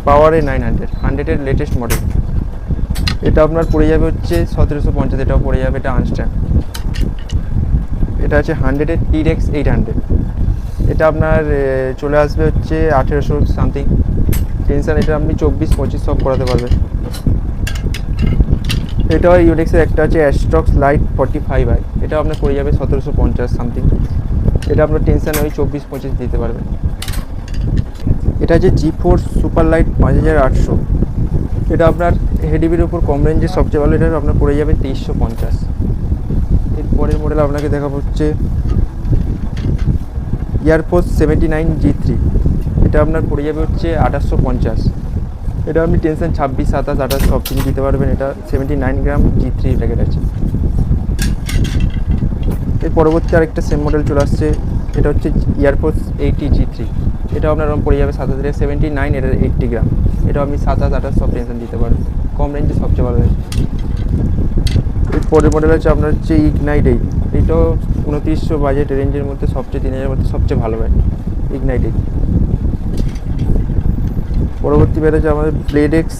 পাওয়ারে 900, 100-এর latest model. এটা আপনার পড়ে যাবে হচ্ছে 1750, এটাও পড়ে যাবে, এটা আনস্ট্যান্ড। এটা আছে 100-এর T-Rex 800, এটা আপনার চলে আসবে হচ্ছে 1800 সামথিং। টেনশন এটা আপনি 24-25 সব করাতে পারবেন। এটাও ইউনিক্সের একটা আছে অ্যাস্ট্রক্স লাইট 45i, এটা আপনার পড়ে যাবে 1750 সামথিং। এটা আপনার টেনশন ওই 24-25 দিতে পারবেন। এটা আছে GeForce সুপার লাইট 5800, এটা আপনার হেডিবির উপর কম রেঞ্জের সবচেয়ে ভালো, এটা আপনার পড়ে যাবে 2350। এরপরের মডেল আপনাকে দেখাবো হচ্ছে এয়ারফোর্স 79 G3, এটা আপনার পড়ে যাবে হচ্ছে 2850। এটা আপনি টেনশন 26, 27, 28 সব কিছু দিতে পারবেন। এটা 79 গ্রাম G3 প্যাকেট আছে। এর পরবর্তী আরেকটা সেম মডেল চলে আসছে, এটা হচ্ছে এয়ারফোর্স 80 G3, এটা আপনার পড়ে যাবে 7000, 79, এটা 80 গ্রাম। এটা আপনি 27, 28 সব টেনশন দিতে পারবেন, কম রেঞ্জে সবচেয়ে ভালো রেঞ্জ। এর পরের মডেল আছে আপনার হচ্ছে ইগনাইট 8, এটাও 2900 বাজেট রেঞ্জের মধ্যে সবচেয়ে 3000 মধ্যে সবচেয়ে ভালো ব্যাট ইগনাইট 8। পরবর্তী ব্যাট আছে আমাদের ব্লেডেক্স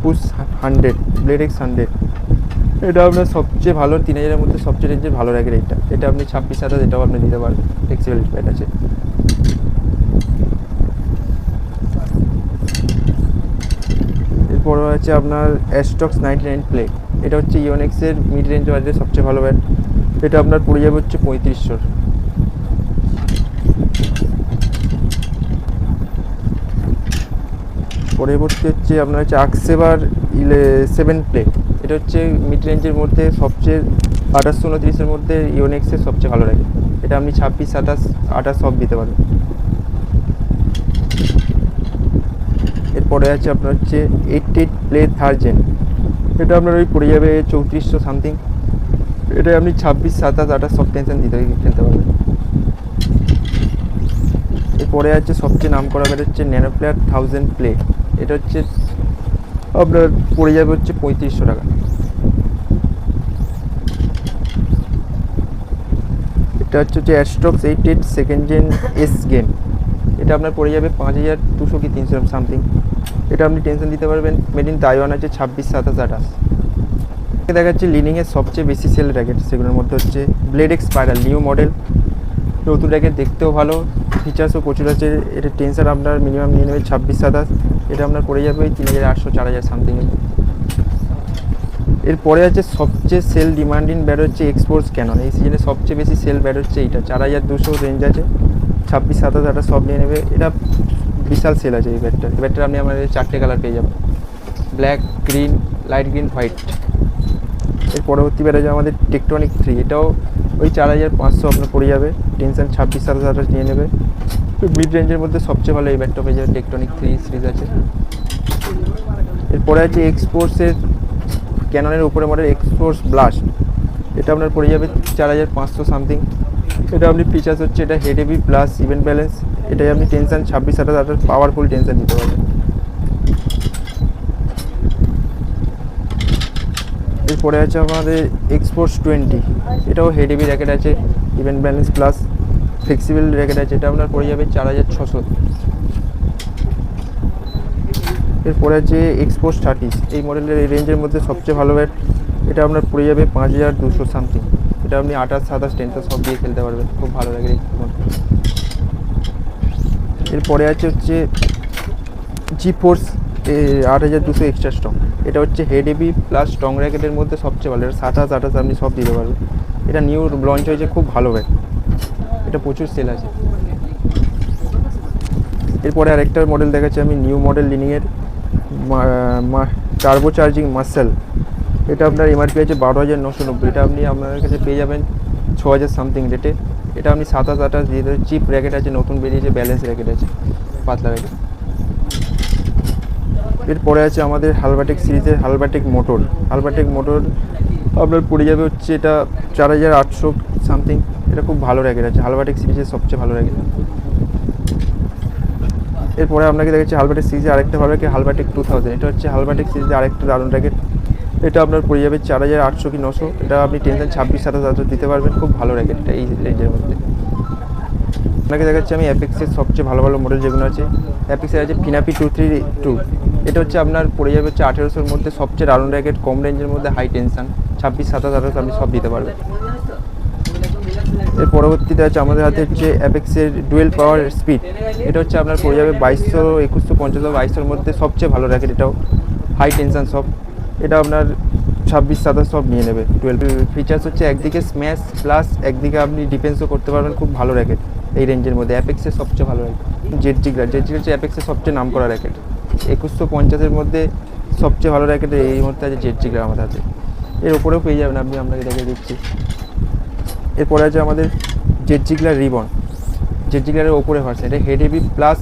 পুশ 100, ব্লেডেক্স 100, এটা আপনার সবচেয়ে ভালো 3000-এর মধ্যে সবচেয়ে রেঞ্জের ভালো র্যাকেট। এটা আপনি 26, 27 এটাও আপনি দিতে পারবেন, ফ্লেক্সিবল ব্যাট আছে। এরপর আছে আপনার অ্যাস্ট্রক্স 99 প্লে, এটা হচ্ছে ইউনিক্সের মিড রেঞ্জ বাজেটের সবচেয়ে ভালো ব্যাট, এটা আপনার পড়ে যাবে হচ্ছে 3500। পরবর্তী হচ্ছে আপনার হচ্ছে আকসেবার 7 প্লে, এটা হচ্ছে মিড রেঞ্জের মধ্যে সবচেয়ে 2829-এর মধ্যে ইউনিক্সের সবচেয়ে ভালো র্যাকেট, এটা আপনি 26, 27, 28 সব দিতে পারবেন। এরপরে আছে আপনার হচ্ছে 88 প্লে থার্ড জেন, এটা আপনার ওই পড়ে যাবে 3400 সামথিং, এটা আপনি 26, 27, 28 সব টেনশন দিতে খেলতে পারবেন। এরপরে আছে সবচেয়ে নাম করা ব্যাট হচ্ছে ন্যানো প্লেয়ার 1000 প্লে, এটা হচ্ছে আপনার পড়ে যাবে হচ্ছে 3500 টাকা। এটা হচ্ছে Astrox 88 second gen S game, এটা আপনার পড়ে যাবে 5200 কি 300 সামথিং, এটা আপনি টেনশন দিতে পারবেন। মেড ইন তাইওয়ান আছে 26, 27, 28। দেখা যাচ্ছে লিনিংয়ের সবচেয়ে বেশি সেল র্যাকেট, সেগুলোর মধ্যে হচ্ছে ব্লেডেক্স স্পাইরাল নিউ মডেল, নতুন র্যাকেট, দেখতেও ভালো, ফিচার্সও প্রচুর আছে। এটা টেনশন আপনার মিনিমাম নিয়ে নেবে 26, 27, এটা আপনার পড়ে যাবে ওই 3800, 4000 সামথিং। এরপরে আছে সবচেয়ে সেল ডিমান্ডিং ব্যাট হচ্ছে এক্সপোর্টস ক্যানন, এই সিজনে সবচেয়ে বেশি সেল ব্যাট হচ্ছে এইটা, 4200 রেঞ্জ আছে, 26, 27, 28 সব নিয়ে নেবে, এটা বিশাল সেল আছে এই ব্যাটটা। এই ব্যাটটা আপনি আমাদের 4টে কালার পেয়ে যাবেন, black, green, light green, white. এর পরবর্তী ব্যাট আছে আমাদের টেকটনিক 3, এটাও ওই 4500 আপনার পড়ে যাবে, টেনশন 26, 27, 28 নিয়ে নেবে। মিড রেঞ্জের মধ্যে সবচেয়ে ভালো এই ব্যাটটা পেয়ে যাবে, টেকটনিক 3 সিরিজ আছে। এরপরে আছে এক্সপোর্টসের ক্যাননের উপরে মডেল এক্সপোর্টস ব্লাস্ট, এটা আপনার পড়ে যাবে 4500 সামথিং, এটা আপনি ফিচার্স হচ্ছে এটা head heavy plus event balance, এটাই আপনি টেনশন 26, 27, 28 পাওয়ারফুল টেনশন দিতে পারবেন। এরপরে আছে আমাদের এক্সপোর্টস 20, এটাও হেড হেভি র্যাকেট আছে, event balance plus flexible racket আছে, এটা আপনার পড়ে যাবে 4600। এরপরে আছে এক্সপোর্টস 30, এই মডেলের এই রেঞ্জের মধ্যে সবচেয়ে ভালো ব্যাট, এটা আপনার পড়ে যাবে 5200 সামথিং, এটা আপনি 28, 27, টেনশন সব দিয়ে খেলতে পারবেন, খুব ভালো র্যাকেট। এরপরে আছে হচ্ছে GeForce 8200 এক্সট্রা স্ট্রং, এটা হচ্ছে হেড হেভি প্লাস স্ট্রং র্যাকেটের মধ্যে সবচেয়ে ভালো, এটা 27, 28 আপনি সব দিতে পারবেন, এটা নিউ লঞ্চ হয়েছে, খুব ভালো ব্যাট, এটা প্রচুর সেল আছে। এরপরে আরেকটা মডেল দেখাচ্ছি আমি, নিউ মডেল লিনিংয়ের টার্বো চার্জিং মাসেল, এটা আপনার এমআরপি আছে 12990, এটা আপনি আপনার কাছে পেয়ে যাবেন 6000 সামথিং রেটে, এটা আপনি 27, 28 দিয়ে দেবেন। চিপ র্যাকেট আছে, নতুন বেরিয়েছে, ব্যালেন্স র্যাকেট আছে, পাতলা র্যাকেট। এরপরে আছে আমাদের হালবাটেক সিরিজের হালবাটেক মোটর, হালবাটেক মোটর আপনার পড়ে যাবে হচ্ছে এটা 4800 সামথিং, এটা খুব ভালো র্যাকেট আছে, হালবাটেক সিরিজের সবচেয়ে ভালো র্যাকেট। এরপরে আপনাকে দেখাচ্ছি হালবাটেক সিরিজে আরেকটা ভালো র্যাকেট, হালবাটেক 2000, এটা হচ্ছে হালবাটেক সিরিজে আরেকটা দারুণ র্যাকেট, এটা আপনার পড়ে যাবে 4800 কি 900, এটা আপনি টেনশন 26, 27, 28 দিতে পারবেন, খুব ভালো র্যাকেটটা এই রেঞ্জের মধ্যে। আপনাকে দেখাচ্ছি আমি অ্যাপেক্সের সবচেয়ে ভালো ভালো মডেল যেগুলো আছে। অ্যাপেক্সের আছে ফিনাপি 232, এটা হচ্ছে আপনার পড়ে যাবে হচ্ছে 1800-র মধ্যে, সবচেয়ে রাউন্ড র্যাকেট, কম রেঞ্জের মধ্যে, হাই টেনশন, 26, 27, 28 আপনি সব দিতে পারবেন। এর পরবর্তীতে আছে আমাদের হাতে হচ্ছে অ্যাপেক্সের ডুয়েল পাওয়ার স্পিড, এটা হচ্ছে আপনার পড়ে যাবে 2200, 2150, 2200-র মধ্যে, সবচেয়ে ভালো র্যাকেট, এটাও হাই টেনশন সব, এটা আপনার 26, 27 সব নিয়ে নেবে। 12 ফিচার্স হচ্ছে একদিকে স্ম্যাশ প্লাস একদিকে আপনি ডিফেন্সও করতে পারবেন, খুব ভালো র্যাকেট এই রেঞ্জের মধ্যে, অ্যাপেক্সের সবচেয়ে ভালো র্যাকেট। জেড জিগলার হচ্ছে অ্যাপেক্সের সবচেয়ে নাম করা র্যাকেট, 2150-এর মধ্যে সবচেয়ে ভালো র্যাকেট এই মুহূর্তে আছে জেড জিগলার আমাদের হাতে। এর ওপরেও পেয়ে যাবেন আপনি, আপনাকে দেখে দিচ্ছি। এরপরে আছে আমাদের জেড জিগলার রিবন, জেড জিগলারের ওপরে ভার্সন, এটা head heavy plus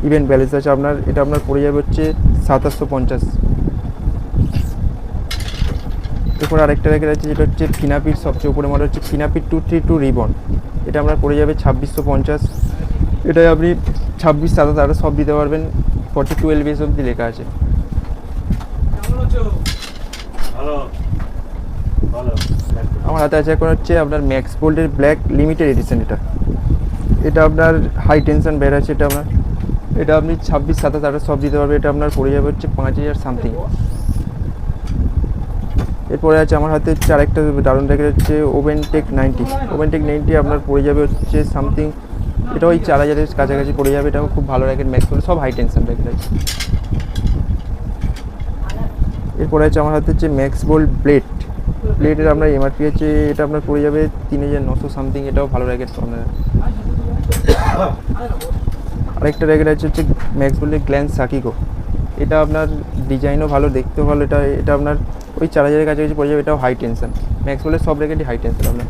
event balance আছে আপনার, এটা আপনার পড়ে যাবে হচ্ছে 2750। এরপর আরেকটা র্যাকেট আছে যেটা হচ্ছে ফিনাপির সবচেয়ে উপরে মডেল, হচ্ছে ফিনাপির 232 রিবন, এটা আপনার পড়ে যাবে 2650। এটাই আপনি 26, 27, 28 সব দিতে পারবেন, 42 LBS অবধি লেখা আছে। আমার হাতে আছে এখন হচ্ছে আপনার ম্যাক্স বোল্টের ব্ল্যাক লিমিটেড এডিশন, এটা আপনার হাই টেনশন বের আছে, এটা আপনি 26, 27, 28 সব দিতে পারবে, এটা আপনার পড়ে যাবে হচ্ছে 5000 সামথিং। এরপরে আছে আমার হাতে হচ্ছে আরেকটা দারুণ র্যাকেট, হচ্ছে ওভেনটেক 90, আপনার পড়ে যাবে হচ্ছে সামথিং, এটা ওই 4000-এর কাছাকাছি পড়ে যাবে, এটাও খুব ভালো র্যাকেট, ম্যাক্স বোল্ট সব হাই টেনশন র্যাকেট আছে। এরপরে আছে আমার হাতে হচ্ছে ম্যাক্স বোল্ট প্লেটের আপনার এমআরপি আছে, এটা আপনার পড়ে যাবে 3900 সামথিং, এটাও ভালো র্যাকেট আপনার। আরেকটা র্যাকেট আছে হচ্ছে ম্যাক্স বোল্টের গ্ল্যান্স সাকিগো, এটা আপনার ডিজাইনও ভালো, দেখতেও ভালো, এটা আপনার ওই 4000-এর কাছাকাছি পড়ে যাবে, এটাও হাই টেনশন, ম্যাক্স বোল্টের সব র্যাকেটই হাই টেনশন আপনার।